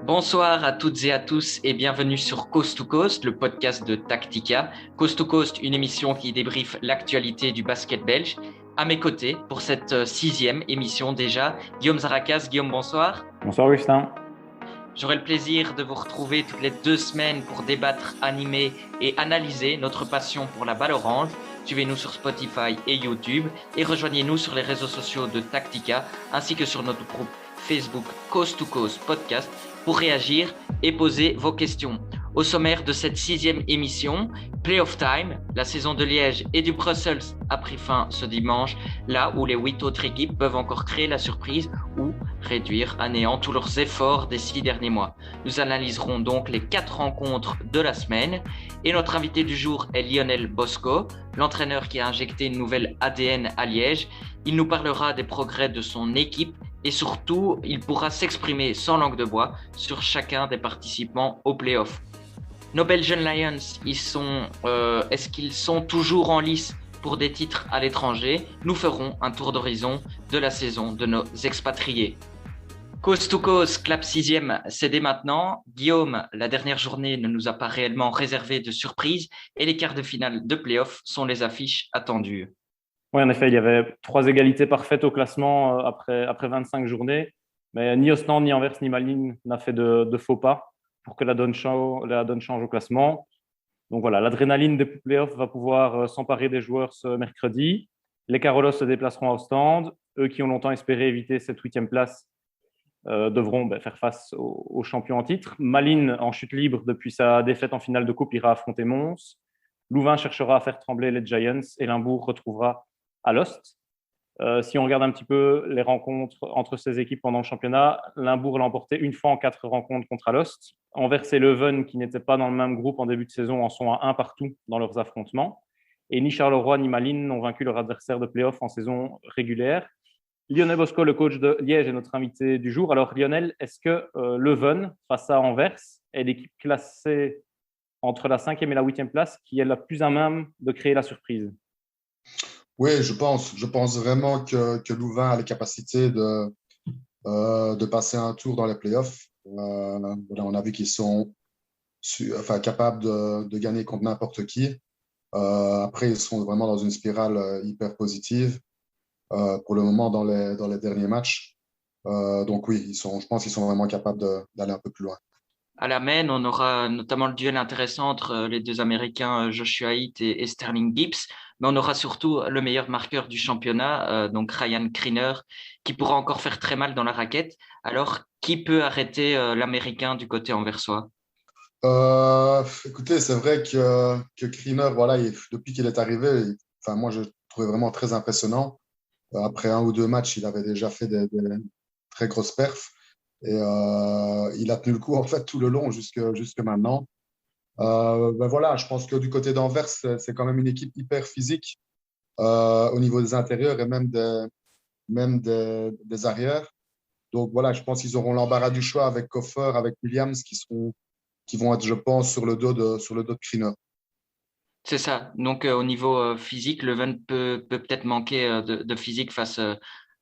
Bonsoir à toutes et à tous et bienvenue sur Coast to Coast, le podcast de Tactica. Coast to Coast, une émission qui débriefe l'actualité du basket belge. À mes côtés, pour cette sixième émission déjà, Guillaume Zaracas. Guillaume, bonsoir. Bonsoir Augustin. J'aurai le plaisir de vous retrouver toutes les 2 semaines pour débattre, animer et analyser notre passion pour la balle orange. Suivez-nous sur Spotify et YouTube et rejoignez-nous sur les réseaux sociaux de Tactica ainsi que sur notre groupe Facebook Coast to Coast Podcast pour réagir et poser vos questions. Au sommaire de cette sixième émission, Playoff Time, la saison de Liège et du Brussels a pris fin ce dimanche, là où les 8 autres équipes peuvent encore créer la surprise ou réduire à néant tous leurs efforts des 6 derniers mois. Nous analyserons donc les 4 rencontres de la semaine et notre invité du jour est Lionel Bosco, l'entraîneur qui a injecté une nouvelle ADN à Liège. Il nous parlera des progrès de son équipe et surtout, il pourra s'exprimer sans langue de bois sur chacun des participants aux playoffs. Nos Belgian Lions, est-ce qu'ils sont toujours en lice pour des titres à l'étranger? Nous ferons un tour d'horizon de la saison de nos expatriés. Coast to Coast, clap 6e, c'est dès maintenant. Guillaume, la dernière journée ne nous a pas réellement réservé de surprises et les quarts de finale de playoffs sont les affiches attendues. Oui, en effet, il y avait 3 égalités parfaites au classement après 25 journées, mais ni Ostende, ni Anvers, ni Malines n'a fait de faux pas pour que la donne change au classement. Donc voilà, l'adrénaline des playoffs va pouvoir s'emparer des joueurs ce mercredi. Les Carolos se déplaceront à Ostende. Eux qui ont longtemps espéré éviter cette 8e place devront faire face aux champions en titre. Malines, en chute libre depuis sa défaite en finale de coupe, ira affronter Mons. Louvain cherchera à faire trembler les Giants et Limbourg retrouvera Alost. Si on regarde un petit peu les rencontres entre ces équipes pendant le championnat, Limbourg l'a emporté une fois en 4 rencontres contre Alost. Anvers et Leuven, qui n'étaient pas dans le même groupe en début de saison, en sont à 1 partout dans leurs affrontements. Et ni Charleroi ni Malines n'ont vaincu leur adversaire de play-off en saison régulière. Lionel Bosco, le coach de Liège, est notre invité du jour. Alors Lionel, est-ce que Leuven, face à Anvers, est l'équipe classée entre la 5e et la 8e place qui est la plus à même de créer la surprise? Oui, je pense vraiment que Louvain a les capacités de passer un tour dans les playoffs. Voilà, on a vu qu'ils sont capables de gagner contre n'importe qui. Après, ils sont vraiment dans une spirale hyper positive pour le moment dans les derniers matchs. Donc oui, je pense qu'ils sont vraiment capables d'aller un peu plus loin. À la main, on aura notamment le duel intéressant entre les deux Américains, Joshua Heath et Sterling Gibbs, mais on aura surtout le meilleur marqueur du championnat, donc Ryan Kriener, qui pourra encore faire très mal dans la raquette. Alors, qui peut arrêter l'Américain du côté anversois? Écoutez, c'est vrai que Kriener, voilà, depuis qu'il est arrivé, moi, je le trouvais vraiment très impressionnant. Après 1 ou 2 matchs, il avait déjà fait des très grosses perfs. Et il a tenu le coup en fait tout le long jusque maintenant. Voilà, je pense que du côté d'Anvers, c'est quand même une équipe hyper physique au niveau des intérieurs et même des arrières. Donc voilà, je pense qu'ils auront l'embarras du choix avec Koffer, avec Williams, qui vont être, je pense, sur le dos de Kriener. C'est ça. Donc, au niveau physique, Leuven peut-être manquer de physique face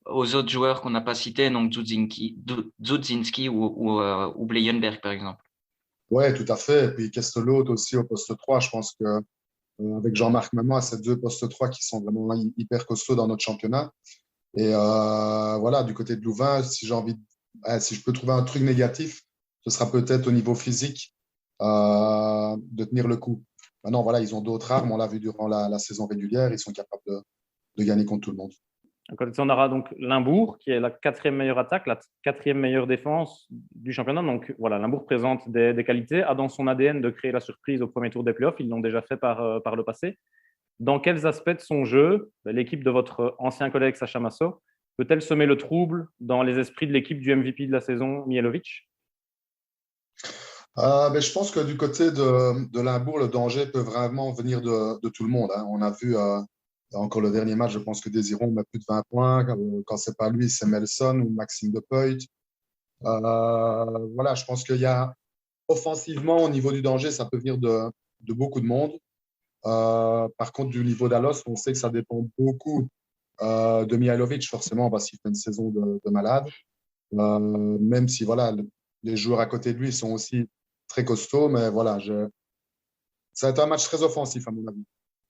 aux autres joueurs qu'on n'a pas cités, donc Dzudzinski ou Bleyenberg, par exemple. Ouais, tout à fait. Et puis Kestelot aussi au poste 3. Je pense que avec Jean-Marc Memo, c'est 2 postes 3 qui sont vraiment hyper costauds dans notre championnat. Et voilà, du côté de Louvain, si je peux trouver un truc négatif, ce sera peut-être au niveau physique de tenir le coup. Maintenant, voilà, ils ont d'autres armes. On l'a vu durant la saison régulière. Ils sont capables de gagner contre tout le monde. On aura donc Limbourg, qui est la 4e meilleure attaque, la 4e meilleure défense du championnat. Donc voilà, Limbourg présente des qualités, a dans son ADN de créer la surprise au premier tour des playoffs. Ils l'ont déjà fait par le passé. Dans quels aspects de son jeu, l'équipe de votre ancien collègue Sacha Masso peut-elle semer le trouble dans les esprits de l'équipe du MVP de la saison, Mihailovic? Je pense que du côté de Limbourg, le danger peut vraiment venir de tout le monde. Hein. On a vu encore le dernier match, je pense que Désiron met plus de 20 points. Quand c'est pas lui, c'est Melson ou Maxime De Poit. Voilà, je pense qu'il y a offensivement, au niveau du danger, ça peut venir de beaucoup de monde. Par contre, du niveau d'Alos, on sait que ça dépend beaucoup de Mihailovic, forcément, parce qu'il fait une saison de malade. Même si voilà, les joueurs à côté de lui sont aussi très costauds. Mais voilà, ça va être un match très offensif, à mon avis.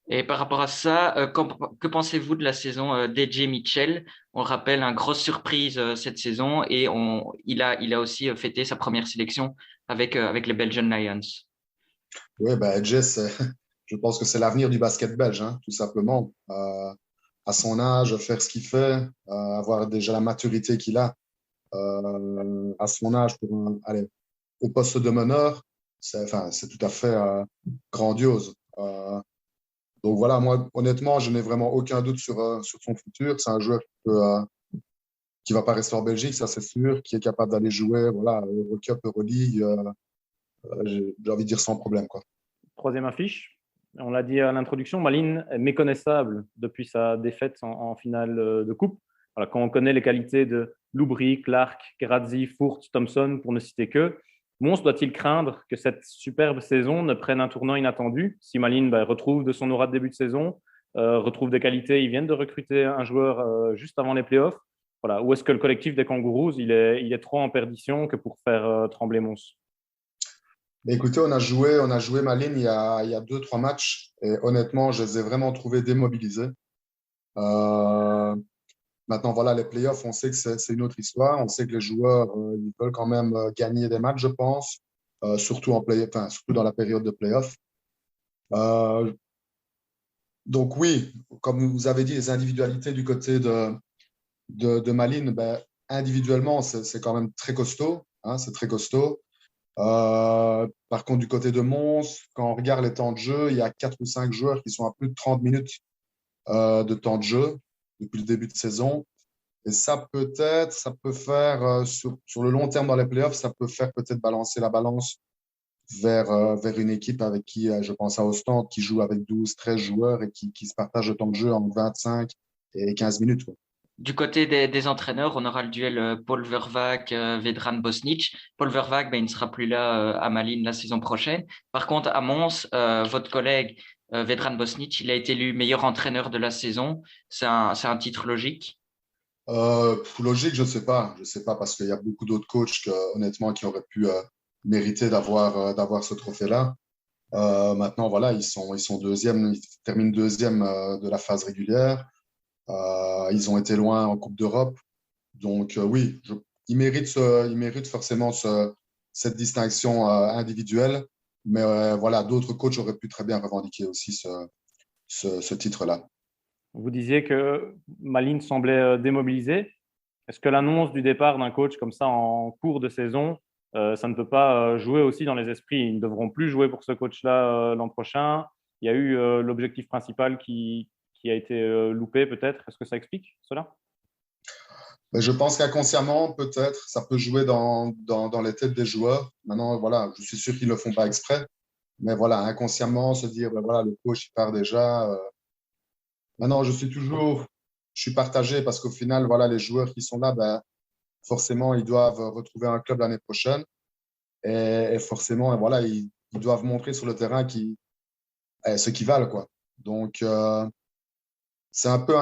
Et par rapport à ça, que pensez-vous de la saison d'AJ Mitchell? On le rappelle, une grosse surprise cette saison et il a aussi fêté sa première sélection avec les Belgian Lions. Oui, ben, Jess, je pense que c'est l'avenir du basket belge, hein, tout simplement. À son âge, faire ce qu'il fait, avoir déjà la maturité qu'il a à son âge pour aller au poste de meneur, c'est tout à fait grandiose. Donc voilà, moi, honnêtement, je n'ai vraiment aucun doute sur son futur. C'est un joueur qui va pas rester en Belgique, ça c'est sûr, qui est capable d'aller jouer, voilà, Eurocup, Euroleague, j'ai envie de dire sans problème, quoi. Troisième affiche. On l'a dit à l'introduction, Malines est méconnaissable depuis sa défaite en finale de coupe. Voilà, quand on connaît les qualités de Loubry, Clark, Grazzi, Furth, Thompson, pour ne citer que, Mons doit-il craindre que cette superbe saison ne prenne un tournant inattendu si Malines retrouve de son aura de début de saison, retrouve des qualités, ils viennent de recruter un joueur juste avant les playoffs. Voilà. Ou est-ce que le collectif des Kangaroos il est trop en perdition que pour faire trembler Mons? Mais écoutez, on a joué Malines il y a 2, 3 matchs et honnêtement, je les ai vraiment trouvés démobilisés. Euh, Maintenant, voilà, les playoffs, on sait que c'est une autre histoire. On sait que les joueurs, ils veulent quand même gagner des matchs, je pense, surtout surtout dans la période de playoffs. Euh, donc oui, comme vous avez dit, les individualités du côté de Malines, ben, individuellement, c'est quand même très costaud. Hein, c'est très costaud. Par contre, du côté de Mons, quand on regarde les temps de jeu, il y a 4 ou 5 joueurs qui sont à plus de 30 minutes de temps de jeu depuis le début de saison. Et ça, peut-être, ça peut faire, sur le long terme dans les playoffs, ça peut faire peut-être balancer la balance vers une équipe avec qui, je pense à Ostende, qui joue avec 12, 13 joueurs et qui se partage le temps de jeu en 25 et 15 minutes, quoi. Du côté des entraîneurs, on aura le duel Paul Vervaek, Vedran Bosnic. Paul Vervaek, il ne sera plus là à Malines la saison prochaine. Par contre, à Mons, votre collègue Vedran Bosnic, il a été élu meilleur entraîneur de la saison. C'est un titre logique. Logique, je sais pas. Je sais pas parce qu'il y a beaucoup d'autres coachs honnêtement, qui auraient pu mériter d'avoir ce trophée-là. Maintenant, voilà, ils sont deuxième, ils terminent deuxième de la phase régulière. Ils ont été loin en Coupe d'Europe. Donc, oui, ils méritent forcément cette distinction individuelle. Mais voilà, d'autres coachs auraient pu très bien revendiquer aussi ce titre-là. Vous disiez que Malines semblait démobilisé. Est-ce que l'annonce du départ d'un coach comme ça en cours de saison, ça ne peut pas jouer aussi dans les esprits? Ils ne devront plus jouer pour ce coach-là l'an prochain. Il y a eu l'objectif principal qui a été loupé peut-être. Est-ce que ça explique cela? Mais je pense qu'inconsciemment, peut-être, ça peut jouer dans les têtes des joueurs. Maintenant, voilà, je suis sûr qu'ils ne le font pas exprès. Mais voilà, inconsciemment, se dire, ben voilà, le coach, il part déjà. Maintenant, je suis partagé parce qu'au final, voilà, les joueurs qui sont là, ben, forcément, ils doivent retrouver un club l'année prochaine. Et forcément, voilà, ils doivent montrer sur le terrain ce qu'ils valent, quoi. Donc, c'est un peu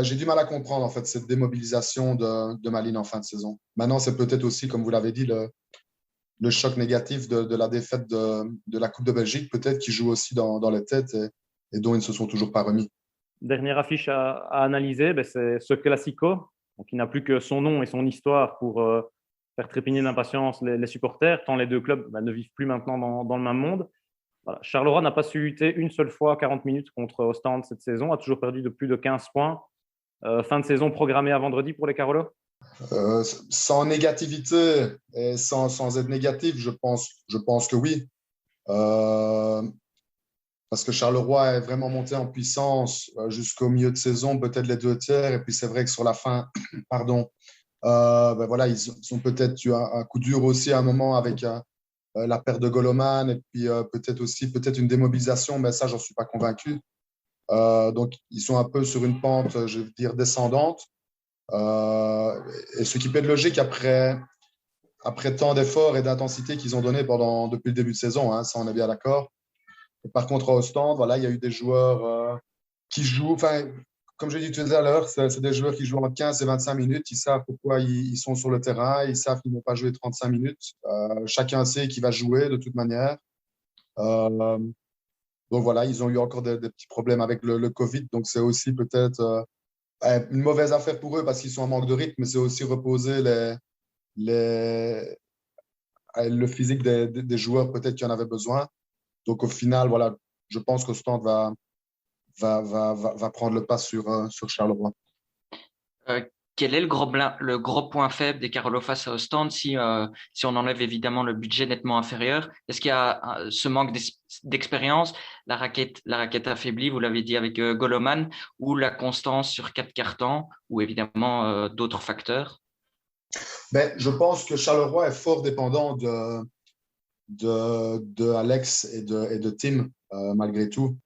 j'ai du mal à comprendre, en fait, cette démobilisation de Malines en fin de saison. Maintenant, c'est peut-être aussi, comme vous l'avez dit, le choc négatif de la défaite de la Coupe de Belgique, peut-être, qui joue aussi dans les têtes et dont ils ne se sont toujours pas remis. Dernière affiche à analyser, c'est ce Classico, qui n'a plus que son nom et son histoire pour faire trépigner d'impatience les supporters, tant les deux clubs ne vivent plus maintenant dans le même monde. Voilà. Charleroi n'a pas su lutter une seule fois 40 minutes contre Ostende cette saison, a toujours perdu de plus de 15 points. Fin de saison programmée à vendredi pour les Carolos? Sans négativité et sans être négatif, je pense que oui. Parce que Charleroi est vraiment monté en puissance jusqu'au milieu de saison, peut-être les 2 tiers. Et puis c'est vrai que sur la fin, pardon, voilà, ils ont peut-être eu un coup dur aussi à un moment avec la perte de Goloman et puis peut-être une démobilisation, mais ça, j'en suis pas convaincu. Donc, ils sont un peu sur une pente, je veux dire, descendante. Et ce qui peut être logique après tant d'efforts et d'intensité qu'ils ont donné depuis le début de saison, hein, ça, on est bien d'accord. Et par contre, à Ostende, voilà, il y a eu des joueurs qui jouent. Enfin, comme je l'ai dit tout à l'heure, c'est des joueurs qui jouent en 15 et 25 minutes. Ils savent pourquoi ils sont sur le terrain. Ils savent qu'ils ne vont pas jouer 35 minutes. Chacun sait qu'il va jouer de toute manière. Euh, donc voilà, ils ont eu encore des petits problèmes avec le Covid. Donc c'est aussi peut-être une mauvaise affaire pour eux parce qu'ils sont en manque de rythme, mais c'est aussi reposer les, le physique des joueurs peut-être qui en avaient besoin. Donc au final, voilà, je pense que Ostende va prendre le pas sur Charleroi. Euh, Quel est le gros point faible des Carolo face à Ostende si on enlève évidemment le budget nettement inférieur? Est-ce qu'il y a ce manque d'expérience, la raquette affaiblie, vous l'avez dit avec Goloman, ou la constance sur 4 cartons, ou évidemment d'autres facteurs? Ben, je pense que Charleroi est fort dépendant de Alex et de Tim, malgré tout.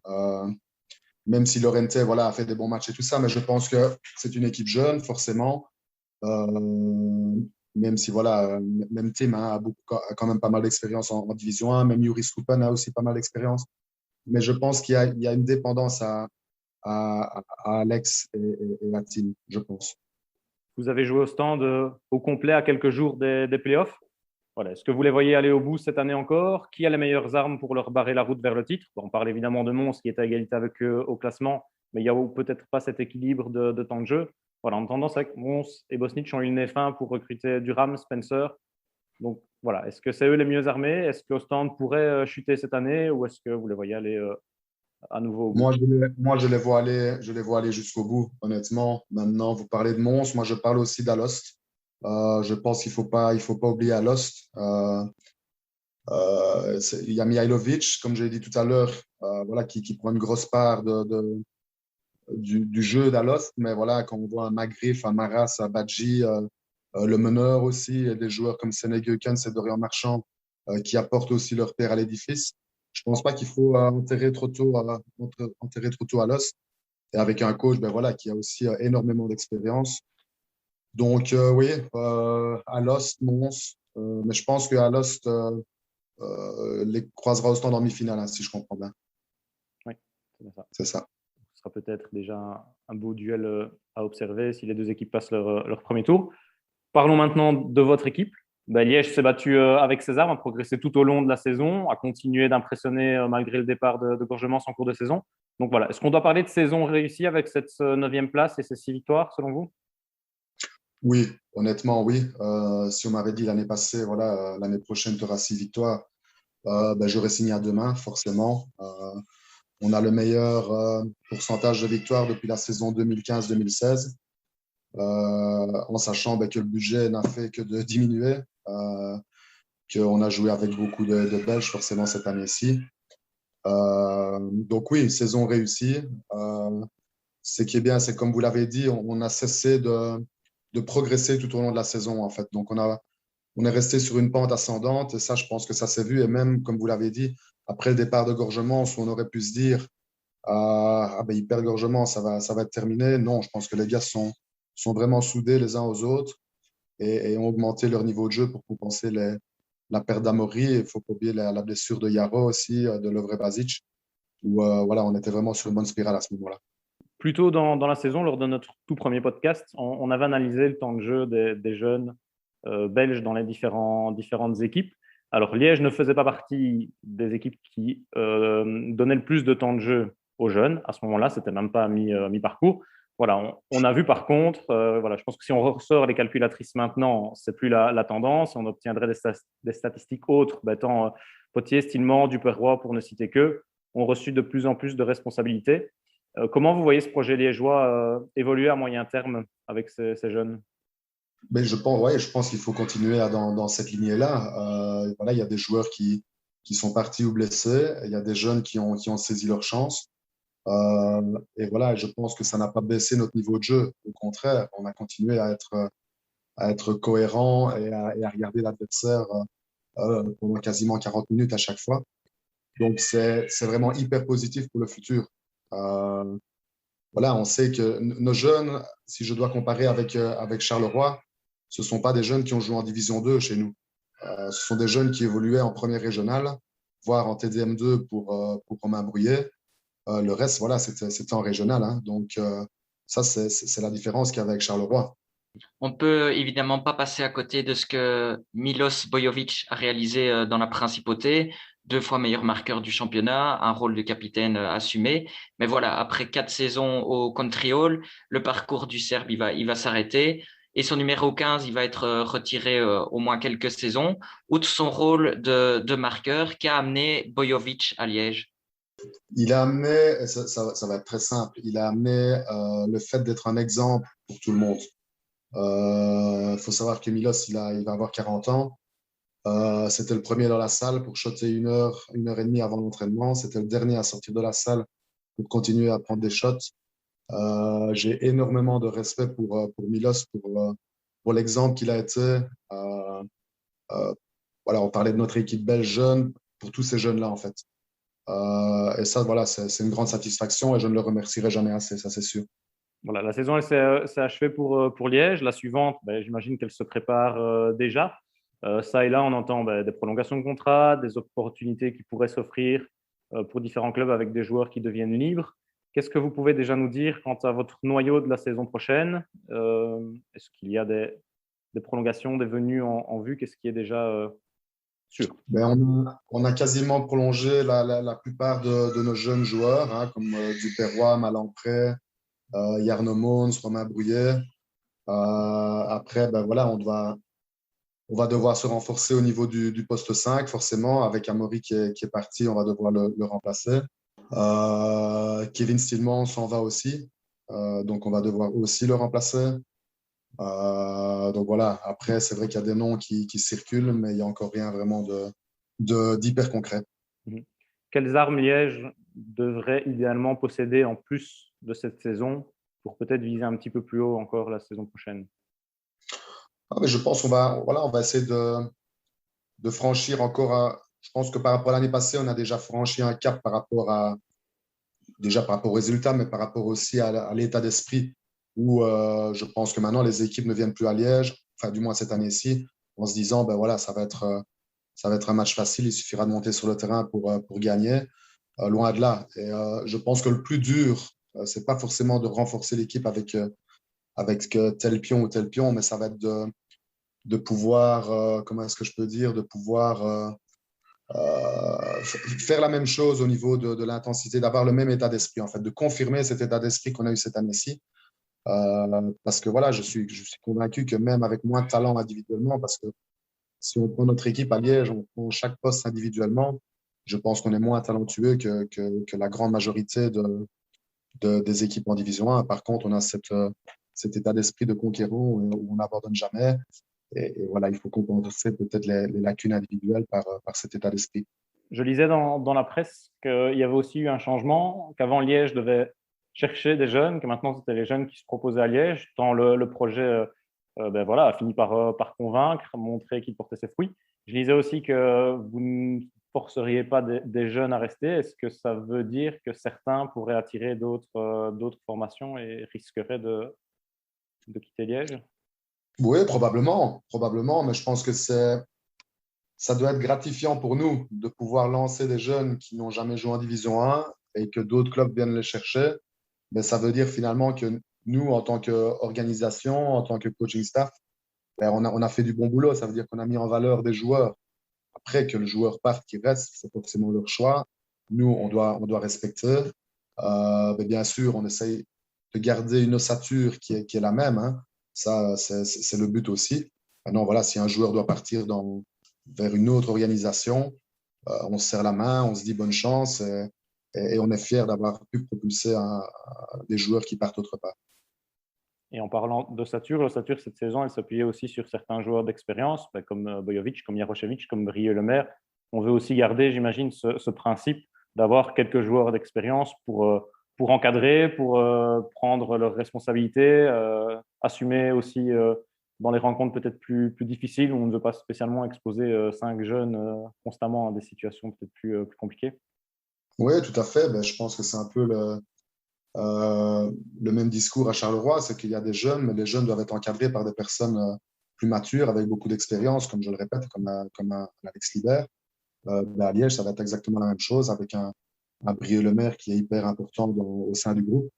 Même si Lorente voilà, a fait des bons matchs et tout ça, mais je pense que c'est une équipe jeune, forcément. Même si, voilà, même Tim a quand même pas mal d'expérience en Division 1, même Yuri Skupan a aussi pas mal d'expérience. Mais je pense qu'il y a une dépendance à Alex et à Tim, je pense. Vous avez joué au stand au complet à quelques jours des playoffs. Voilà. Est-ce que vous les voyez aller au bout cette année encore? Qui a les meilleures armes pour leur barrer la route vers le titre? On parle évidemment de Mons qui est à égalité avec eux au classement, mais il n'y a peut-être pas cet équilibre de temps de jeu. Voilà, en tendance avec Mons et Bosnich ont eu une F1 pour recruter Durham, Spencer. Donc voilà, est-ce que c'est eux les mieux armés? Est-ce que Ostende pourrait chuter cette année ou est-ce que vous les voyez aller à nouveau au bout? Moi, je les vois aller jusqu'au bout, honnêtement. Maintenant, vous parlez de Mons, moi, je parle aussi d'Alost. Je pense qu'il il faut pas oublier Alost. Il y a Mihailovic, comme je l'ai dit tout à l'heure, voilà, qui prend une grosse part du jeu d'Alost. Mais voilà, quand on voit un Magrif, un Maras, un Badji, le meneur aussi, et des joueurs comme Senegukens et Dorian Marchand qui apportent aussi leur pierre à l'édifice. Je pense pas qu'il faut enterrer trop tôt Alost. Et avec un coach ben voilà, qui a aussi énormément d'expérience. Donc oui, Alost, Mons. Mais je pense que Alost les croisera au stand en demi-finale, hein, si je comprends bien. Oui, c'est bien ça. C'est ça. Ce sera peut-être déjà un beau duel à observer si les deux équipes passent leur premier tour. Parlons maintenant de votre équipe. Ben, Liège s'est battu avec ses armes, a progressé tout au long de la saison, a continué d'impressionner malgré le départ de Gorgemans en cours de saison. Donc voilà, est-ce qu'on doit parler de saison réussie avec cette 9e place et ces 6 victoires selon vous? Oui, honnêtement, oui. Si on m'avait dit l'année passée, voilà, l'année prochaine, tu auras 6 victoires, ben, j'aurais signé à demain, forcément. On a le meilleur pourcentage de victoires depuis la saison 2015-2016, en sachant ben, que le budget n'a fait que de diminuer, qu'on a joué avec beaucoup de Belges, forcément, cette année-ci. Donc oui, saison réussie. Ce qui est bien, c'est comme vous l'avez dit, on a cessé de progresser tout au long de la saison, en fait. Donc, on est resté sur une pente ascendante et ça, je pense que ça s'est vu. Et même, comme vous l'avez dit, après le départ de Gorgemans, on aurait pu se dire ah ben, il perd Gorgemans, ça va être terminé. Non, je pense que les gars sont vraiment soudés les uns aux autres et ont augmenté leur niveau de jeu pour compenser la perte d'Amaury. Il faut pas oublier la blessure de Yaro aussi, de Lovre Basic, où voilà, on était vraiment sur une bonne spirale à ce moment-là. Plus tôt dans la saison, lors de notre tout premier podcast, on avait analysé le temps de jeu des jeunes belges dans les différentes équipes. Alors, Liège ne faisait pas partie des équipes qui donnaient le plus de temps de jeu aux jeunes. À ce moment-là, c'était même pas mi-parcours. Voilà, on a vu par contre, voilà, je pense que si on ressort les calculatrices maintenant, c'est plus la tendance. On obtiendrait des statistiques autres, tant Potier, Stilman, Duperroy, pour ne citer qu'eux, ont reçu de plus en plus de responsabilités. Comment vous voyez ce projet liégeois évoluer à moyen terme avec ces jeunes? Mais je pense qu'il faut continuer dans cette lignée-là. Voilà, il y a des joueurs qui sont partis ou blessés. Il y a des jeunes qui ont saisi leur chance. Et voilà, je pense que ça n'a pas baissé notre niveau de jeu. Au contraire, on a continué à être cohérent et à regarder l'adversaire pendant quasiment 40 minutes à chaque fois. Donc, c'est vraiment hyper positif pour le futur. Voilà, on sait que nos jeunes, si je dois comparer avec Charleroi, ce ne sont pas des jeunes qui ont joué en Division 2 chez nous. Ce sont des jeunes qui évoluaient en première régionale, voire en TDM2 pour Romain Brouillet. Le reste, voilà, c'était en régional. Hein. Donc, Ça, c'est la différence qu'il y avait avec Charleroi. On peut évidemment pas passer à côté de ce que Milos Bojovic a réalisé dans la Principauté, 2 fois meilleur marqueur du championnat, un rôle de capitaine assumé. Mais voilà, après 4 saisons au Country Hall, le parcours du Serbe, il va s'arrêter. Et son numéro 15, il va être retiré au moins quelques saisons, outre son rôle de marqueur qui a amené Bojovic à Liège. Il a amené, ça va être très simple, il a amené le fait d'être un exemple pour tout le monde. Il faut savoir que Milos, il va avoir 40 ans. C'était le premier dans la salle pour shotter 1 heure et demie avant l'entraînement. C'était le dernier à sortir de la salle pour continuer à prendre des shots. J'ai énormément de respect pour Milos, pour l'exemple qu'il a été. Euh, voilà, on parlait de notre équipe belge jeune, pour tous ces jeunes-là, en fait. Et ça, voilà, c'est une grande satisfaction et je ne le remercierai jamais assez, ça c'est sûr. Voilà, la saison elle s'est achevée pour Liège. La suivante, j'imagine qu'elle se prépare déjà. Ça et là, on entend des prolongations de contrat, des opportunités qui pourraient s'offrir pour différents clubs avec des joueurs qui deviennent libres. Qu'est-ce que vous pouvez déjà nous dire quant à votre noyau de la saison prochaine? Est-ce qu'il y a des prolongations, des venues en vue? Qu'est-ce qui est déjà sûr? On a quasiment prolongé la plupart de nos jeunes joueurs, hein, comme Duperroy, Malampré, Yarno Mons, Romain Brouillet. Après, voilà, on va devoir se renforcer au niveau du poste 5, forcément. Avec Amaury qui est parti, on va devoir le remplacer. Kevin Stillman s'en va aussi. Donc, on va devoir aussi le remplacer. Donc, voilà. Après, c'est vrai qu'il y a des noms qui circulent, mais il n'y a encore rien vraiment d'hyper concret. Quelles armes Liège devrait idéalement posséder en plus de cette saison pour peut-être viser un petit peu plus haut encore la saison prochaine? Mais je pense on va essayer de franchir encore. Je pense que par rapport à l'année passée, on a déjà franchi un cap déjà par rapport aux résultats, mais par rapport aussi à l'état d'esprit où je pense que maintenant les équipes ne viennent plus à Liège, enfin du moins cette année-ci, en se disant voilà, ça va être un match facile, il suffira de monter sur le terrain pour gagner. Loin de là. Et je pense que le plus dur, c'est pas forcément de renforcer l'équipe avec tel pion ou tel pion, mais ça va être de pouvoir, comment est-ce que je peux dire, de pouvoir faire la même chose au niveau de l'intensité, d'avoir le même état d'esprit, en fait, de confirmer cet état d'esprit qu'on a eu cette année-ci. Parce que voilà, je suis convaincu que même avec moins de talent individuellement, parce que si on prend notre équipe à Liège, on prend chaque poste individuellement, je pense qu'on est moins talentueux que la grande majorité des équipes en Division 1. Par contre, on a cet état d'esprit de conquérant où on n'abandonne jamais. Et voilà, il faut compenser peut-être les lacunes individuelles par cet état d'esprit. Je lisais dans la presse qu'il y avait aussi eu un changement, qu'avant Liège devait chercher des jeunes, que maintenant c'était les jeunes qui se proposaient à Liège, tant le projet voilà, a fini par convaincre, montrer qu'il portait ses fruits. Je lisais aussi que vous ne forceriez pas des jeunes à rester. Est-ce que ça veut dire que certains pourraient attirer d'autres formations et risqueraient de quitter Liège? Oui, probablement, mais je pense que ça doit être gratifiant pour nous de pouvoir lancer des jeunes qui n'ont jamais joué en Division 1 et que d'autres clubs viennent les chercher. Mais ça veut dire finalement que nous, en tant qu'organisation, en tant que coaching staff, on a fait du bon boulot. Ça veut dire qu'on a mis en valeur des joueurs. Après, que le joueur parte, qu'il reste, c'est forcément leur choix. Nous, on doit respecter. Mais bien sûr, on essaye de garder une ossature qui est la même, hein. Ça, c'est le but aussi. Maintenant, voilà, si un joueur doit partir vers une autre organisation, on se serre la main, on se dit bonne chance et on est fier d'avoir pu propulser des joueurs qui partent autre part. Et en parlant d'ossature, cette saison, elle s'appuyait aussi sur certains joueurs d'expérience, comme Bojovic, comme Jarošević, comme Brieux-Lemaire. On veut aussi garder, j'imagine, ce principe d'avoir quelques joueurs d'expérience pour encadrer, pour prendre leurs responsabilités, assumer aussi dans les rencontres peut-être plus difficiles où on ne veut pas spécialement exposer 5 jeunes constamment à des situations peut-être plus compliquées. Oui, tout à fait. Je pense que c'est un peu le même discours à Charleroi, c'est qu'il y a des jeunes, mais les jeunes doivent être encadrés par des personnes plus matures, avec beaucoup d'expérience, comme je le répète, comme Alex Libert. À Liège, ça va être exactement la même chose, avec un Brieux-Lemaire qui est hyper important au sein du groupe.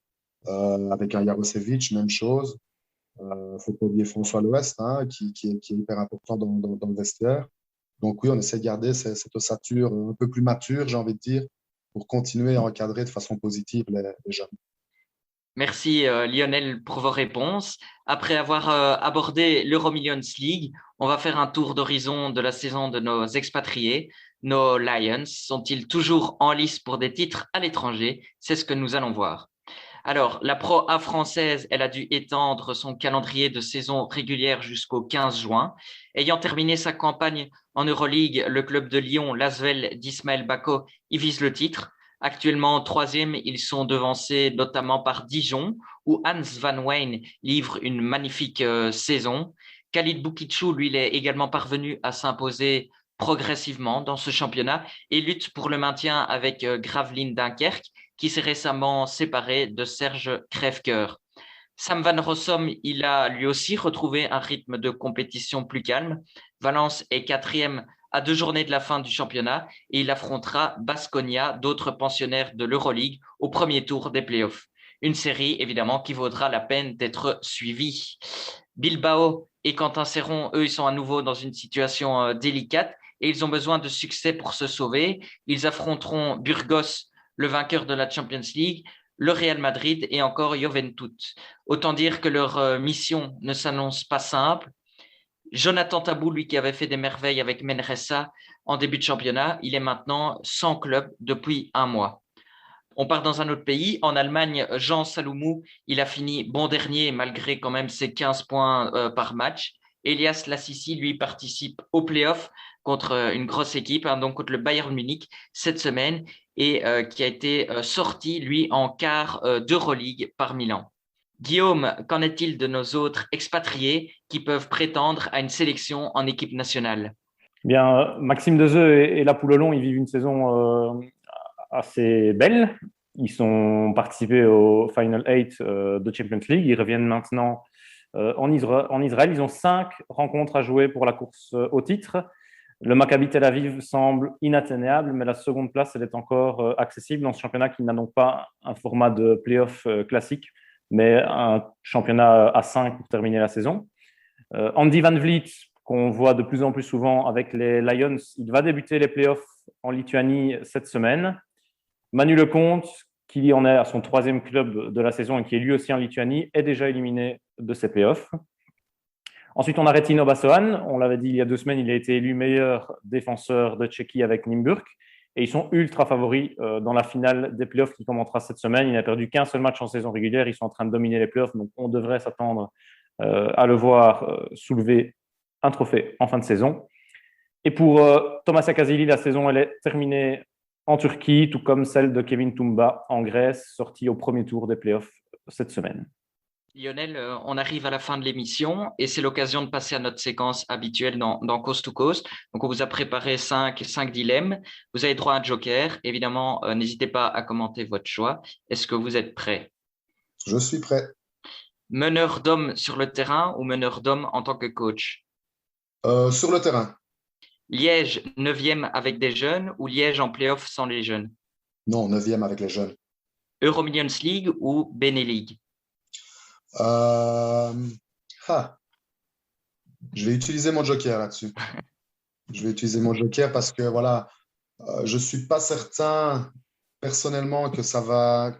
avec un Jarosevic, même chose. Faut pas oublier François L'Ouest, hein, qui est hyper important dans le vestiaire. Donc oui, on essaie de garder cette ossature un peu plus mature, j'ai envie de dire, pour continuer à encadrer de façon positive les jeunes. Merci Lionel pour vos réponses. Après avoir abordé l'Euromillions League, on va faire un tour d'horizon de la saison de nos expatriés. Nos Lions sont-ils toujours en lice pour des titres à l'étranger? C'est ce que nous allons voir. Alors, la Pro A française, elle a dû étendre son calendrier de saison régulière jusqu'au 15 juin. Ayant terminé sa campagne en Euroleague, le club de Lyon, l'Asvel d'Ismaël Bako, y vise le titre. Actuellement troisième, ils sont devancés notamment par Dijon, où Hans Van Wijn livre une magnifique saison. Khalid Boukitchou, lui, il est également parvenu à s'imposer progressivement dans ce championnat et lutte pour le maintien avec Gravelines Dunkerque, qui s'est récemment séparé de Serge Crèvecoeur. Sam Van Rossum, il a lui aussi retrouvé un rythme de compétition plus calme. Valence est quatrième à 2 journées de la fin du championnat et il affrontera Baskonia, d'autres pensionnaires de l'Euroleague, au premier tour des playoffs. Une série, évidemment, qui vaudra la peine d'être suivie. Bilbao et Quentin Serron, eux, ils sont à nouveau dans une situation délicate et ils ont besoin de succès pour se sauver. Ils affronteront Burgos, le vainqueur de la Champions League, le Real Madrid et encore Juventus. Autant dire que leur mission ne s'annonce pas simple. Jonathan Tabou, lui qui avait fait des merveilles avec Manresa en début de championnat, il est maintenant sans club depuis un mois. On part dans un autre pays. En Allemagne, Jean Saloumou, il a fini bon dernier malgré quand même ses 15 points par match. Elias Lassisi, lui, participe au play-off contre une grosse équipe, hein, donc contre le Bayern Munich cette semaine et qui a été sorti, lui, en quart d'Euroleague par Milan. Guillaume, qu'en est-il de nos autres expatriés qui peuvent prétendre à une sélection en équipe nationale? Bien, Maxime Dezeux et la Poulolon, ils vivent une saison assez belle. Ils sont participés au Final 8 de Champions League. Ils reviennent maintenant en Israël. Ils ont 5 rencontres à jouer pour la course au titre. Le Maccabi Tel Aviv semble inatteignable, mais la seconde place, elle est encore accessible dans ce championnat qui n'a donc pas un format de play-off classique, mais un championnat à 5 pour terminer la saison. Andy Van Vliet, qu'on voit de plus en plus souvent avec les Lions, il va débuter les play-offs en Lituanie cette semaine. Manu Lecomte, qui en est à son 3e club de la saison et qui est lui aussi en Lituanie, est déjà éliminé de ces play-offs. Ensuite, on a Retino Bassoan. On l'avait dit il y a 2 semaines, il a été élu meilleur défenseur de Tchéquie avec Nymburk. Et ils sont ultra favoris dans la finale des playoffs qui commencera cette semaine. Il n'a perdu qu'un seul match en saison régulière. Ils sont en train de dominer les playoffs. Donc, on devrait s'attendre à le voir soulever un trophée en fin de saison. Et pour Thomas Akazili, la saison, elle est terminée en Turquie, tout comme celle de Kevin Toumba en Grèce, sorti au premier tour des playoffs cette semaine. Lionel, on arrive à la fin de l'émission et c'est l'occasion de passer à notre séquence habituelle dans Coast to Coast. Donc, on vous a préparé 5 dilemmes. Vous avez droit à un joker. Évidemment, n'hésitez pas à commenter votre choix. Est-ce que vous êtes prêts? Je suis prêt. Meneur d'hommes sur le terrain ou meneur d'hommes en tant que coach? Sur le terrain. Liège, 9e avec des jeunes ou Liège en play-off sans les jeunes? Non, 9e avec les jeunes. Euromillions League ou Benelux? Je vais utiliser mon joker là-dessus. Je vais utiliser mon joker parce que voilà, je suis pas certain personnellement que ça va,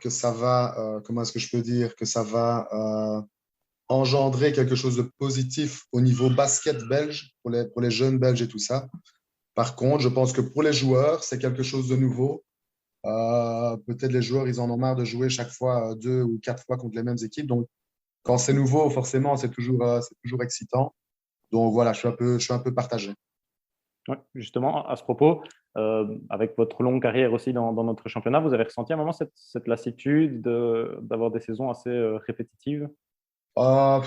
comment est-ce que je peux dire, que ça va engendrer quelque chose de positif au niveau basket belge pour les jeunes belges et tout ça. Par contre, je pense que pour les joueurs, c'est quelque chose de nouveau. Peut-être les joueurs, ils en ont marre de jouer chaque fois 2 ou 4 fois contre les mêmes équipes. Donc, quand c'est nouveau, forcément, c'est toujours excitant. Donc voilà, je suis un peu partagé. Ouais, justement, à ce propos, avec votre longue carrière aussi dans notre championnat, vous avez ressenti à un moment cette lassitude d'avoir des saisons assez répétitives? Pas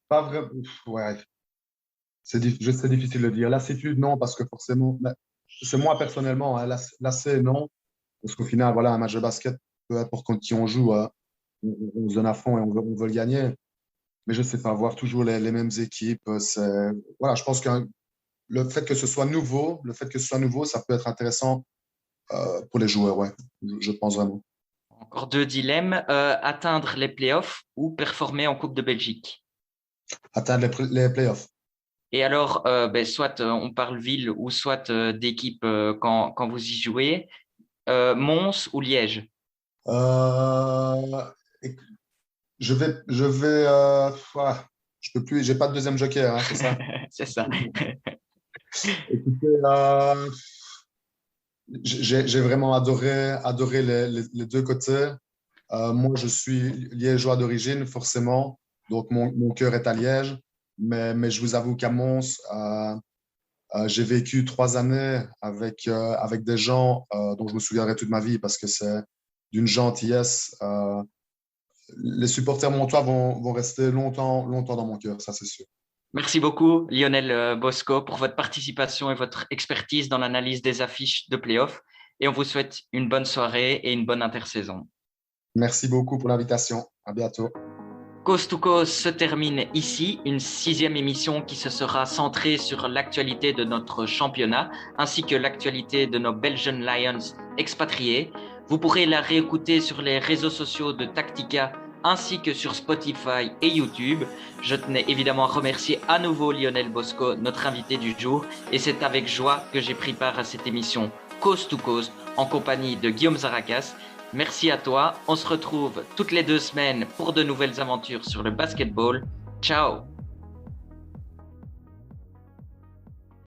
vraiment. Ouais, c'est difficile de dire. Lassitude, non, parce que forcément, c'est moi personnellement, hein, lassé, non. Parce qu'au final, voilà, un match de basket, peu importe contre qui on joue, on se donne à fond et on veut le gagner. Mais je ne sais pas, voir toujours les mêmes équipes, voilà, je pense que le fait que ce soit nouveau, ça peut être intéressant pour les joueurs, ouais. Je pense vraiment. Encore deux dilemmes. Atteindre les playoffs ou performer en Coupe de Belgique? Atteindre les playoffs. Et alors, soit on parle ville ou soit d'équipe quand vous y jouez. Mons ou Liège? Euh, je peux plus, j'ai pas de deuxième joker, hein, c'est ça. C'est ça. Écoutez, j'ai vraiment adoré les deux côtés. Moi, je suis liégeois d'origine, forcément, donc mon cœur est à Liège. Mais je vous avoue qu'à Mons, j'ai vécu 3 années avec des gens dont je me souviendrai toute ma vie parce que c'est d'une gentillesse. Les supporters montois vont rester longtemps, longtemps dans mon cœur, ça c'est sûr. Merci beaucoup, Lionel Bosco, pour votre participation et votre expertise dans l'analyse des affiches de playoffs. Et on vous souhaite une bonne soirée et une bonne intersaison. Merci beaucoup pour l'invitation. À bientôt. Coast to Coast se termine ici, une 6e émission qui se sera centrée sur l'actualité de notre championnat ainsi que l'actualité de nos Belgian Lions expatriés. Vous pourrez la réécouter sur les réseaux sociaux de Tactica ainsi que sur Spotify et YouTube. Je tenais évidemment à remercier à nouveau Lionel Bosco, notre invité du jour, et c'est avec joie que j'ai pris part à cette émission Coast to Coast en compagnie de Guillaume Zaracas. Merci à toi, on se retrouve toutes les 2 semaines pour de nouvelles aventures sur le basketball. Ciao!